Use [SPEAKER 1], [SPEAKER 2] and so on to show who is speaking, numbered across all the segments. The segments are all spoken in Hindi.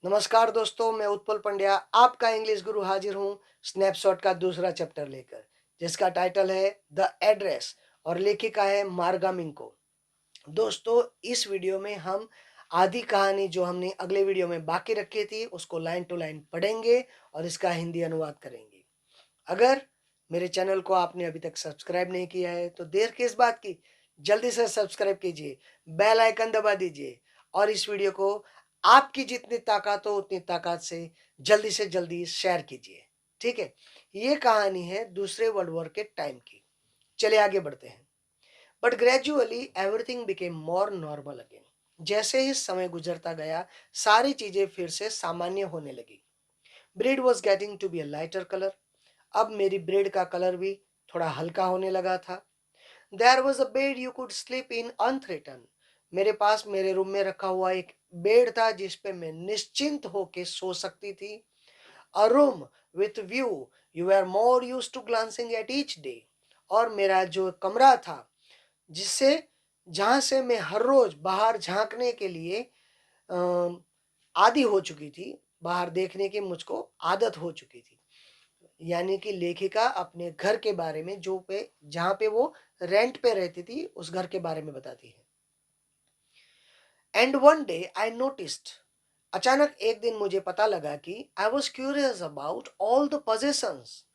[SPEAKER 1] नमस्कार दोस्तों, मैं उत्पल पंड्या आपका इंग्लिश गुरु हाजिर हूँ स्नैपशॉट का दूसरा चैप्टर लेकर, जिसका टाइटल है द एड्रेस और लेखिका है मार्गा मिंको। दोस्तों, इस वीडियो में हम आधी कहानी जो हमने अगले वीडियो में बाकी रखी थी उसको लाइन टू लाइन पढ़ेंगे और इसका हिंदी अनुवाद करेंगे। अगर मेरे चैनल को आपने अभी तक सब्सक्राइब नहीं किया है तो देर किस बात की, जल्दी से सब्सक्राइब कीजिए, बेल आइकन दबा दीजिए और इस वीडियो को आपकी जितनी ताकत हो उतनी ताकत से जल्दी शेयर कीजिए। ठीक है, ये कहानी है दूसरे वर्ल्ड वॉर के टाइम की। चलिए आगे बढ़ते हैं। But gradually everything became more normal again. जैसे ही समय गुजरता गया सारी चीजें फिर से सामान्य होने लगी। Breed was getting to be a lighter colour. अब मेरी ब्रेड का कलर भी थोड़ा हल्का होने लगा था। There was a bed you could sleep in unthreatened. मेरे पास मेरे रूम में रखा हुआ एक बेड था जिस पे मैं निश्चिंत होके सो सकती थी। A room with view you are more use to glancing at each day. और मेरा जो कमरा था जिससे जहां से मैं हर रोज बाहर झांकने के लिए आदी हो चुकी थी, बाहर देखने की मुझको आदत हो चुकी थी। यानी कि लेखिका अपने घर के बारे में जो पे जहाँ पे वो रेंट पे रहती थी उस घर के बारे में बताती है। And one day I noticed. अचानक एक दिन मुझे पता लगा कि I was curious about all the possessions.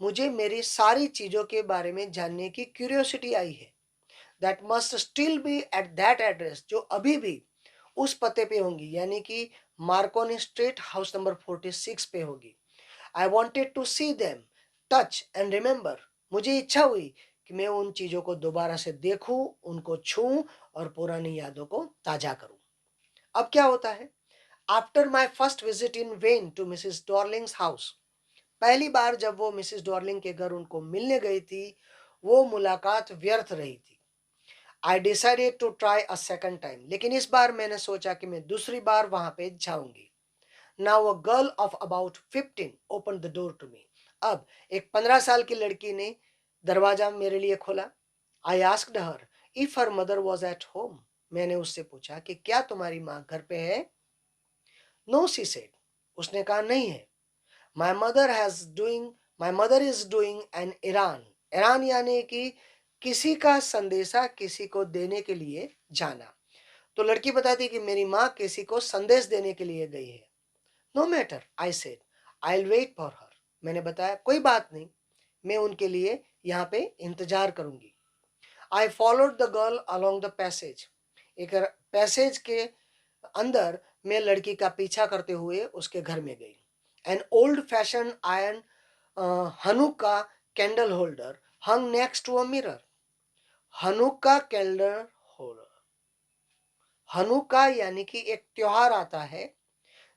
[SPEAKER 1] मुझे मेरी सारी चीजों के बारे में जानने की क्यूरियोसिटी आई है। That must still be at that address, जो अभी भी उस पते पे होंगी, यानी कि मार्कोनी स्ट्रीट हाउस नंबर 46 पे होगी। I wanted to see them, touch and remember. मुझे इच्छा हुई कि मैं उन चीज़ों को दोबारा से देखूं, उनको छूं और पुरानी यादों को ताज़ा करूं। अब क्या होता है? After my first visit in when to Mrs Darling's house, पहली बार जब वो मिसिस डॉर्लिंग के घर उनको मिलने गई थी, वो मुलाकात व्यर्थ रही थी। I decided to try a second time, लेकिन इस बार मैंने सोचा कि मैं दूसरी बार वहां पे जाऊंगी। Now a girl of about 15 open the door to me. अब एक 15 साल की लड़की ने दरवाजा मेरे लिए खोला। आई asked her if her mother was at home. मैंने उससे पूछा कि क्या तुम्हारी माँ घर पे है? No she said. उसने कहा नहीं है। My mother has doing my mother is doing an errand. Errand यानी कि किसी का संदेशा किसी को देने के लिए जाना। तो लड़की बताती कि मेरी माँ किसी को संदेश देने के लिए गई है। No matter, I said, I will wait for her. मैंने बताया कोई बात नहीं, मैं उनके लिए यहाँ पे इंतजार करूंगी। आई followed the girl along the passage. एक पैसेज के अंदर मैं लड़की का पीछा करते हुए उसके घर में गई। An old fashion iron Hanukkah candle holder hung next to a mirror. Hanukkah candle holder, Hanukkah यानी कि एक त्योहार आता है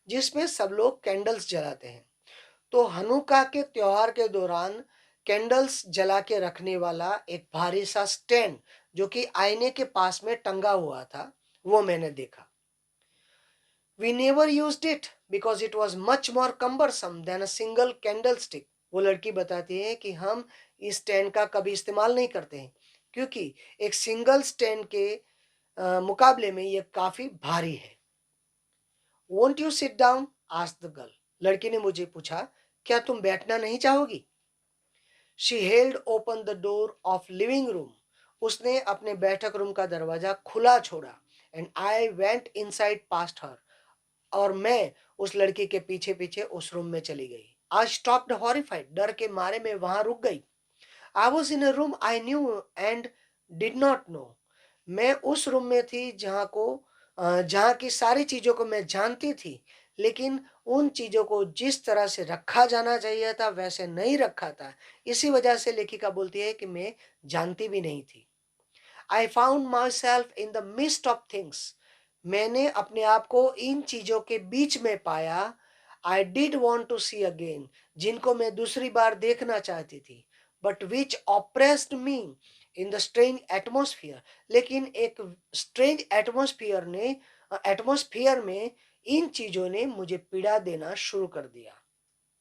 [SPEAKER 1] जिसमें सब लोग कैंडल्स जलाते हैं। तो हनुक्का के त्योहार के दौरान कैंडल्स जला के रखने वाला एक भारी सा स्टैंड जो कि आईने के पास में टंगा हुआ था, वो मैंने देखा। We never used it because it was much more cumbersome than a single candle stick. वो लड़की बताती है कि हम इस स्टैंड का कभी इस्तेमाल नहीं करते हैं क्योंकि एक सिंगल स्टैंड के मुकाबले में ये काफी भारी है। Won't you sit down? Asked the girl. लड़की ने मुझे पूछा, क्या तुम बैठना नहीं चाहोगी? She held open the door of living room. उसने अपने बैठक रूम का दरवाजा खुला छोड़ा। And I went inside past her. और मैं उस लड़की के पीछे पीछे उस रूम में चली गई। I stopped horrified. डर के मारे मैं वहां रुक गई। I was in a room I knew and did not know. मैं उस रूम में थी जहाँ की सारी चीज़ों को मैं जानती थी, लेकिन उन चीज़ों को जिस तरह से रखा जाना चाहिए था वैसे नहीं रखा था। इसी वजह से लेखिका बोलती है कि मैं जानती भी नहीं थी। I found my self in the mist of things. मैंने अपने आप को इन चीज़ों के बीच में पाया। I did want to see again, जिनको मैं दूसरी बार देखना चाहती थी। But which oppressed me in the strange atmosphere. लेकिन एक स्ट्रेंज एटमोसफियर में इन चीज़ों ने मुझे पीड़ा देना शुरू कर दिया।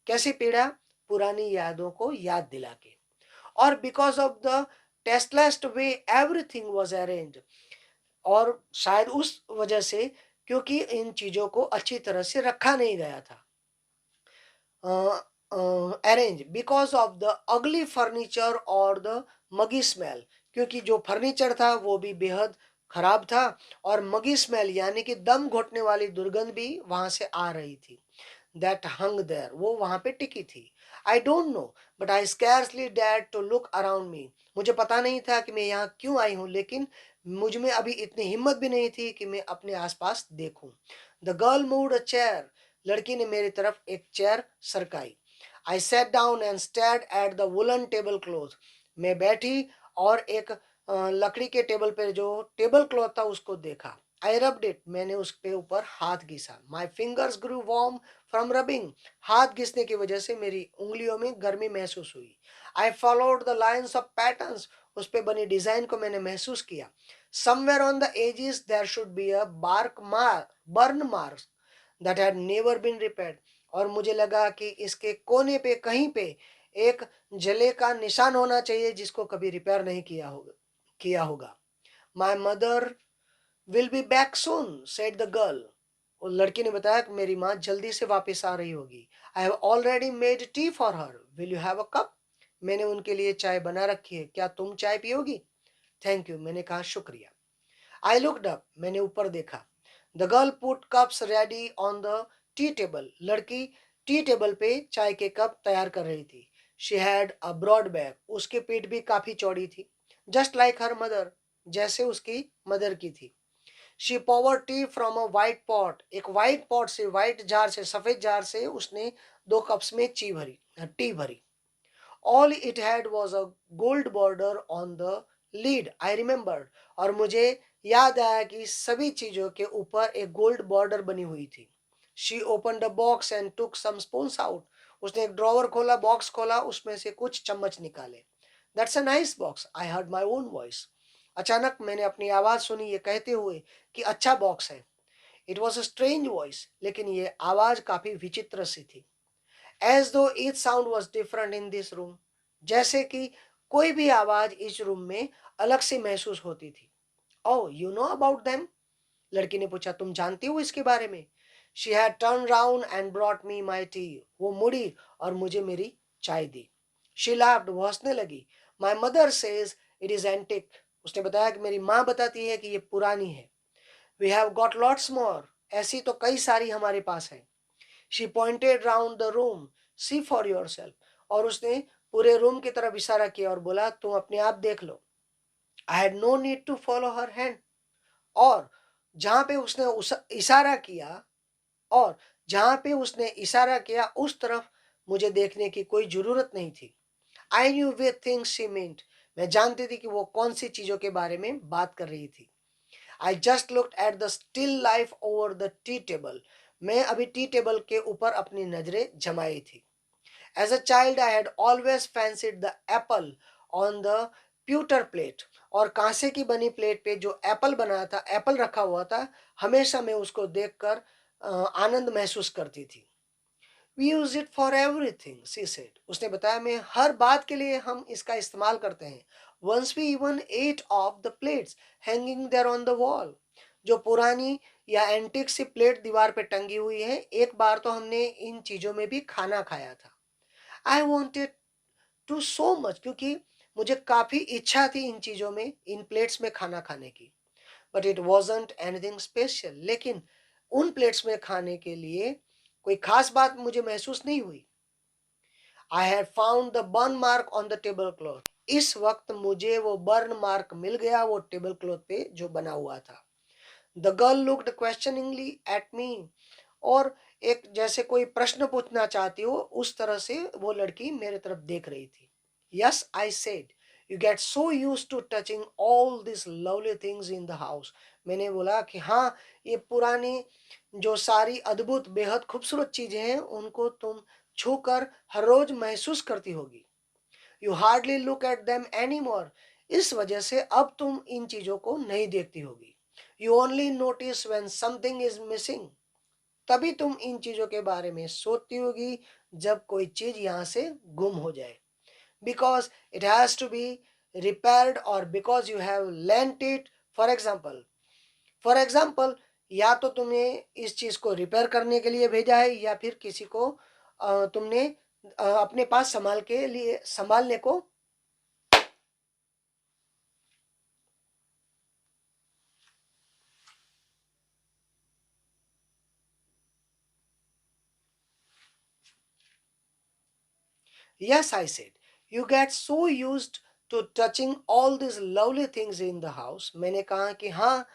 [SPEAKER 1] कैसी पीड़ा? पुरानी यादों को याद दिला के। और because of the tasteless way everything was arrange. और शायद उस वजह से क्योंकि इन चीज़ों को अच्छी तरह से रखा नहीं गया था। Arrange because of the ugly furniture और द मगी स्मेल, क्योंकि जो फर्नीचर था वो भी बेहद खराब था और मगी स्मेल यानी कि दम घोटने वाली दुर्गंध भी वहां से आ रही थी। दैट हंग देयर, वो वहां पे टिकी थी। I don't know but I scarcely dared to look around me, मुझे पता नहीं था कि मैं यहाँ क्यों आई हूँ, लेकिन मुझ में अभी इतनी हिम्मत भी नहीं थी कि मैं अपने आसपास देखूं। The girl moved a chair, लड़की ने मेरी तरफ एक चेयर सरकाई। I sat down and stared at the woollen tablecloth, मैं बैठी और एक लकड़ी के टेबल पे जो टेबल क्लॉथ था उसको देखा। आई रब्ड इट, मैंने उसके ऊपर हाथ घिसा। My fingers grew warm from rubbing, हाथ घिसने की वजह से मेरी उंगलियों में गर्मी महसूस हुई। I followed the lines of patterns, उस पे बनी डिजाइन को मैंने महसूस किया। Somewhere on the edges there should be a bark mark, burn marks that had never been repaired, और मुझे लगा कि इसके कोने पे कहीं पे एक जले का निशान होना चाहिए जिसको कभी रिपेयर नहीं किया होगा। My mother will be back soon said the girl, वो लड़की ने बताया कि मेरी माँ जल्दी से वापस आ रही होगी। I have already made tea for her, will you have a cup, मैंने उनके लिए चाय बना रखी है, क्या तुम चाय पियोगी? थैंक यू, मैंने कहा शुक्रिया। आई लुक्ड अप, मैंने ऊपर देखा। The girl put cups ready on the tea table, लड़की टी टेबल पे चाय के कप तैयार कर रही थी। शी हैड अ ब्रॉड बैक, उसकी पीठ भी काफी चौड़ी थी, जस्ट लाइक हर मदर, जैसे उसकी मदर की थी। She power T from a white pot, एक वाइट पॉट से, वाइट जार से, सफेद जार से उसने 2 कप्स में टी भरी। All it had was a gold border on the lead, I remembered, और मुझे याद आया कि सभी चीजों के ऊपर एक गोल्ड बॉर्डर बनी हुई थी। She open the box and took some spoons out, उसने एक ड्रॉवर खोला, बॉक्स खोला, उसमें से कुछ चम्मच निकाले। That's a nice box, I heard my own voice, अचानक मैंने अपनी आवाज सुनी ये कहते हुए कि अच्छा बॉक्स है। It was a strange voice, लेकिन ये आवाज काफी विचित्र सी थी। एज दो each sound was different in this room, जैसे कि कोई भी आवाज इस रूम में अलग से महसूस होती थी। Oh you know about them, लड़की ने पूछा, तुम जानती हो इसके बारे में? She had turn round and brought me my T, वो मुड़ी और मुझे मेरी चाय दी। शी लाफ्ड, वो हंसने लगी। My mother says it is antique, उसने बताया कि मेरी माँ बताती है कि ये पुरानी है। We have got lots more, ऐसी तो कई सारी हमारे पास है। She pointed round the room, see for yourself, और उसने पूरे रूम की तरफ इशारा किया और बोला तुम अपने आप देख लो। I had no need to follow her hand, और जहां पे उसने इशारा किया, और जहां पे उसने इशारा किया उस तरफ मुझे देखने की कोई जरूरत नहीं थी। I knew way things she meant, मैं जानती थी कि वो कौन सी चीजों के बारे में बात कर रही थी। I just looked at the still life over the tea table, मैं अभी टी टेबल के ऊपर अपनी नजरें जमाई थी। As a child I had always fancied the apple on the pewter plate, और कांसे की बनी प्लेट पे जो एप्पल बना था, एप्पल रखा हुआ था, हमेशा मैं उसको देखकर आनंद महसूस करती थी। We use it for everything she said, उसने बताया मैं हर बात के लिए हम इसका इस्तेमाल करते हैं। Once we even ate off the plates hanging there on the wall, जो पुरानी या एंटीक सी प्लेट दीवार पे टंगी हुई है, एक बार तो हमने इन चीजों में भी खाना खाया था। I wanted to so much, क्योंकि मुझे काफी इच्छा थी इन चीजों में, इन प्लेट्स में खाना खाने की। But it wasn't anything special, लेकिन उन प्लेट्स में खाने के लिए कोई खास बात मुझे महसूस नहीं हुई। I had found the burn mark on the table cloth, इस वक्त मुझे वो बर्न मार्क मिल गया, वो टेबल क्लॉथ पे जो बना हुआ था। The girl looked questioningly at me, और एक जैसे कोई प्रश्न पूछना चाहती हो उस तरह से वो लड़की मेरे तरफ देख रही थी। Yes I said, you get so use to touching all this lovely things in the house, मैंने बोला कि हाँ, ये पुरानी जो सारी अद्भुत बेहद खूबसूरत चीजें हैं उनको तुम छूकर हर रोज महसूस करती होगी। You hardly look at them any more, इस वजह से अब तुम इन चीजों को नहीं देखती होगी। You only notice when something is missing, तभी तुम इन चीजों के बारे में सोचती होगी जब कोई चीज यहाँ से गुम हो जाए। Because it has to be repaired or because you have lent it, for example, या तो तुम्हें इस चीज को रिपेयर करने के लिए भेजा है या फिर किसी को तुमने अपने पास संभालने को। Yes, I said, you get so used to touching all these lovely things in the house. मैंने कहा कि हाँ,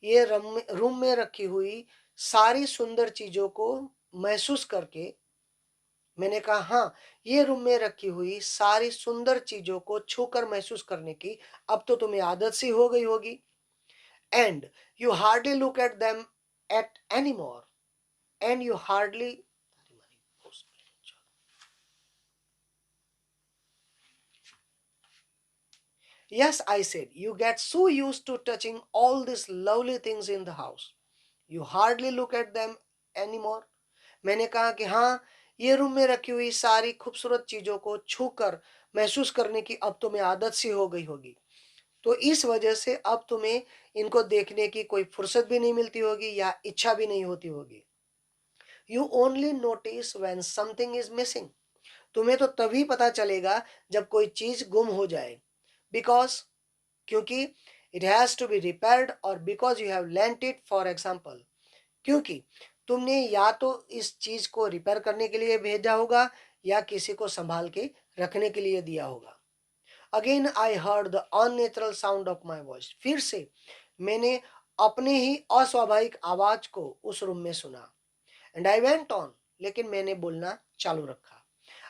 [SPEAKER 1] ये रूम में रखी हुई सारी सुंदर चीजों को महसूस करके। मैंने कहा हाँ, ये रूम में रखी हुई सारी सुंदर चीजों को छूकर महसूस करने की अब तो तुम्हें आदत सी हो गई होगी। And you hardly look at them at any more and you hardly. Yes, I said, you get so used to touching all these lovely things in the house. You hardly look at them anymore. मैंने कहा कि हाँ, ये रूम में रखी हुई सारी खूबसूरत चीजों को छूकर महसूस करने की अब तुम्हें आदत सी हो गई होगी। तो इस वजह से अब तुम्हें इनको देखने की कोई फुर्सत भी नहीं मिलती होगी या इच्छा भी नहीं होती होगी। You only notice when something is missing. तुम्हें तो तभी पता चलेगा जब कोई चीज गुम हो जाए। बिकॉज, क्योंकि it has to be repaired और because you have lent it for example. क्योंकि तुमने या तो इस चीज को रिपेयर करने के लिए भेजा होगा या किसी को संभाल के रखने के लिए दिया होगा। Again I heard the unnatural sound of my voice. फिर से मैंने अपने ही अस्वाभाविक आवाज को उस रूम में सुना। एंड आई वेंट ऑन, लेकिन मैंने बोलना चालू रखा।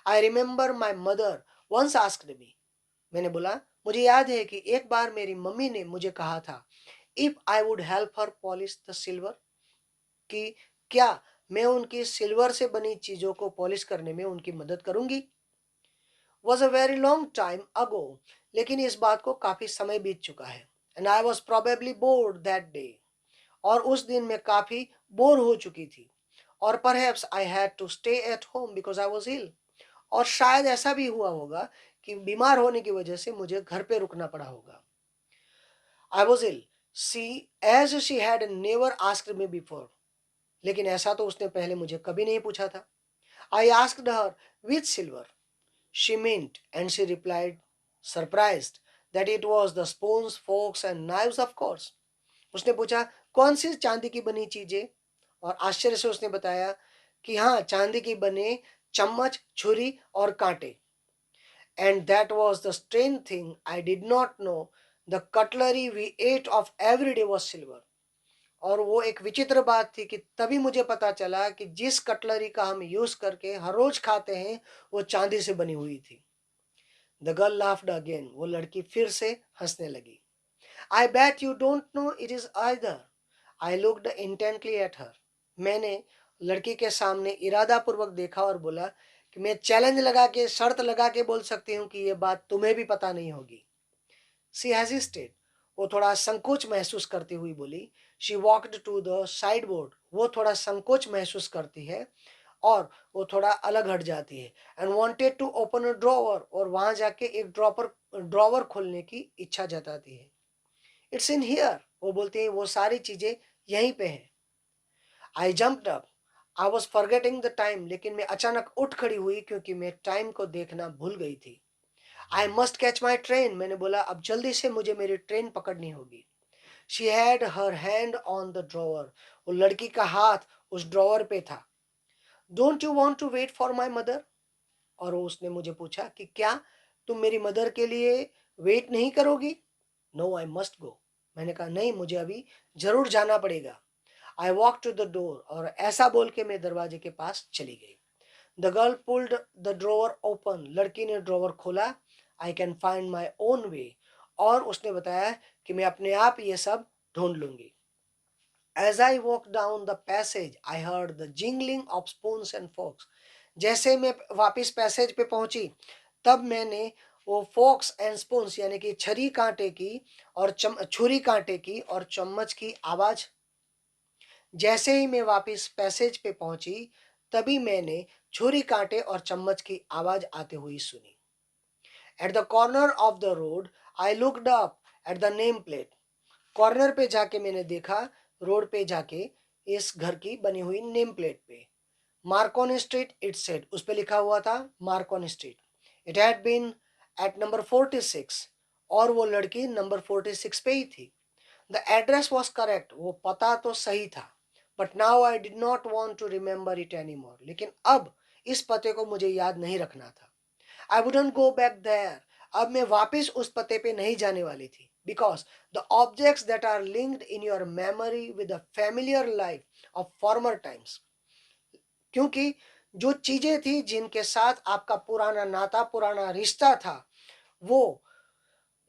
[SPEAKER 1] I remember my mother once asked me. मैंने बोला, मुझे याद है कि एक बार मेरी मम्मी ने मुझे कहा था, if I would help her polish the silver, कि क्या मैं उनकी सिल्वर से बनी चीजों को पॉलिश करने में उनकी मदद करूंगी। Was a very long time ago, लेकिन इस बात को काफी समय बीत चुका है। And I was probably board that day, और उस दिन मैं काफी बोर हो चुकी थी। और perhaps I had to stay at home because I was ill, और शायद ऐसा भी हुआ होगा कि बीमार होने की वजह से मुझे घर पे रुकना पड़ा होगा। I was ill, she as she had never asked me before, लेकिन ऐसा तो उसने पहले मुझे कभी नहीं पूछा था। I asked her which silver she meant and she replied surprised that it was the spoons forks and knives of course. उसने पूछा कौन सी चांदी की बनी चीजें, और आश्चर्य से उसने बताया कि हाँ, चांदी की बने चम्मच, छुरी और कांटे। And that was the strange thing. I did not know the cutlery we ate of every day was silver. और वो एक विचित्र बात थी कि तभी मुझे पता चला कि जिस कटलरी का हम यूज करके हर रोज खाते हैं वो चांदी से बनी हुई थी। The girl laughed again. वो लड़की फिर से हंसने लगी। I bet you don't know it is either. I looked intently at her. मैंने लड़की के सामने इरादा पूर्वक देखा और बोला कि मैं चैलेंज लगा के, शर्त लगा के बोल सकती हूँ कि ये बात तुम्हें भी पता नहीं होगी। She hesitated. वो थोड़ा संकोच महसूस करती हुई बोली। She walked to the sideboard. वो थोड़ा संकोच महसूस करती है और वो थोड़ा अलग हट जाती है। And wanted to open a drawer, और वहां जाके एक ड्रॉवर खोलने की इच्छा जताती है। It's in here. वो बोलती है वो सारी चीजें यहीं पे हैं। आई jumped up. I was forgetting the time. लेकिन मैं अचानक उठ खड़ी हुई क्योंकि मैं टाइम को देखना भूल गई थी। I must catch my train. मैंने बोला अब जल्दी से मुझे मेरी ट्रेन पकड़नी होगी। She had her hand on the drawer. वो लड़की का हाथ उस ड्रॉवर पे था। Don't you want to wait for my mother. और उसने मुझे पूछा कि क्या तुम मेरी मदर के लिए वेट नहीं करोगी। No, I must go. मैंने कहा नहीं, मुझे अभी जरूर जाना पड़ेगा। I walk to the door. और ऐसा बोल के मैं दरवाजे के पास चली गई। The girl pulled the drawer open. लड़की ने ड्रॉवर खोला। I can find my own way. और उसने बताया कि मैं अपने आप ये सब ढूंढ लूंगी। As I walk down the passage I heard the jingling of spoons and forks. जैसे मैं वापिस पैसेज पे पहुंची तब मैंने वो फोक्स एंड स्पून्स यानी कि छुरी कांटे की और चम्मच की आवाज। जैसे ही मैं वापस पैसेज पे पहुंची तभी मैंने छुरी कांटे और चम्मच की आवाज आते हुई सुनी। At the corner of the road I looked up at the name plate. Corner पे जाके मैंने देखा, रोड पे जाके इस घर की बनी हुई नेम प्लेट पे। मार्कोनी स्ट्रीट इट सेड, उस पे लिखा हुआ था Marconi street. It had been at number 46, और वो लड़की नंबर 46 पे ही थी। द एड्रेस वॉज करेक्ट, वो पता तो सही था। But now I did not want to remember it any more, लेकिन अब इस पते को मुझे याद नहीं रखना था। I wouldn't go back there, अब मैं वापस उस पते पे नहीं जाने वाली थी। Because the objects that are linked in your memory with the familiar life of former times, क्योंकि जो चीजें थी जिनके साथ आपका पुराना नाता, पुराना रिश्ता था, वो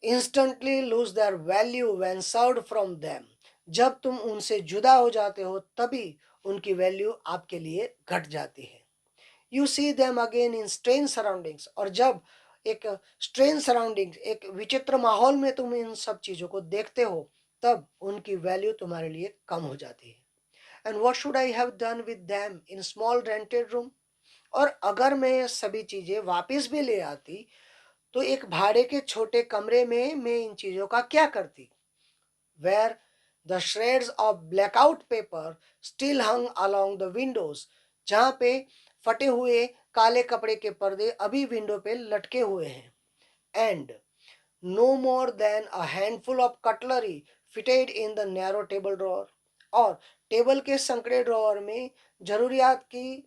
[SPEAKER 1] instantly lose their value when served from them. जब तुम उनसे जुदा हो जाते हो तभी उनकी वैल्यू आपके लिए घट जाती है। You see them again in strange surroundings, और जब एक स्ट्रेंज सराउंडिंग्स, एक विचित्र माहौल में तुम इन सब चीज़ों को देखते हो, तब उनकी वैल्यू तुम्हारे लिए कम हो जाती है। And what should I have done with them in small rented room, और अगर मैं ये सभी चीज़ें वापस भी ले आती तो एक भाड़े के छोटे कमरे में मैं इन चीज़ों का क्या करती। where the shreds of blackout paper still hung along the windows, जहाँ पे फटे हुए काले कपड़े के पर्दे अभी विंडो पे लटके हुए हैं। And no more than a handful of cutlery fitted in the narrow table drawer, और टेबल के संकड़े ड्रॉअर में जरूरियात की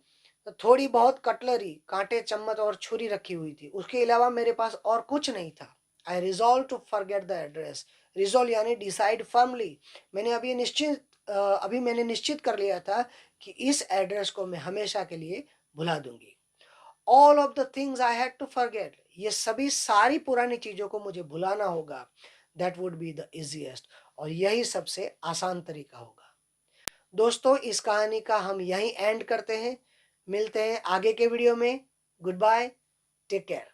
[SPEAKER 1] थोड़ी बहुत कटलरी, कांटे, चम्मच और छुरी रखी हुई थी। उसके अलावा मेरे पास और कुछ नहीं था। I resolve to forget the address, resolve यानी डिसाइड फर्मली, मैंने अभी मैंने निश्चित कर लिया था कि इस एड्रेस को मैं हमेशा के लिए भुला दूंगी। All of the things I had to forget, ये सभी सारी पुरानी चीज़ों को मुझे भुलाना होगा। That would be the easiest, और यही सबसे आसान तरीका होगा। दोस्तों, इस कहानी का हम यहीं एंड करते हैं। मिलते हैं आगे के वीडियो में। Goodbye, take care.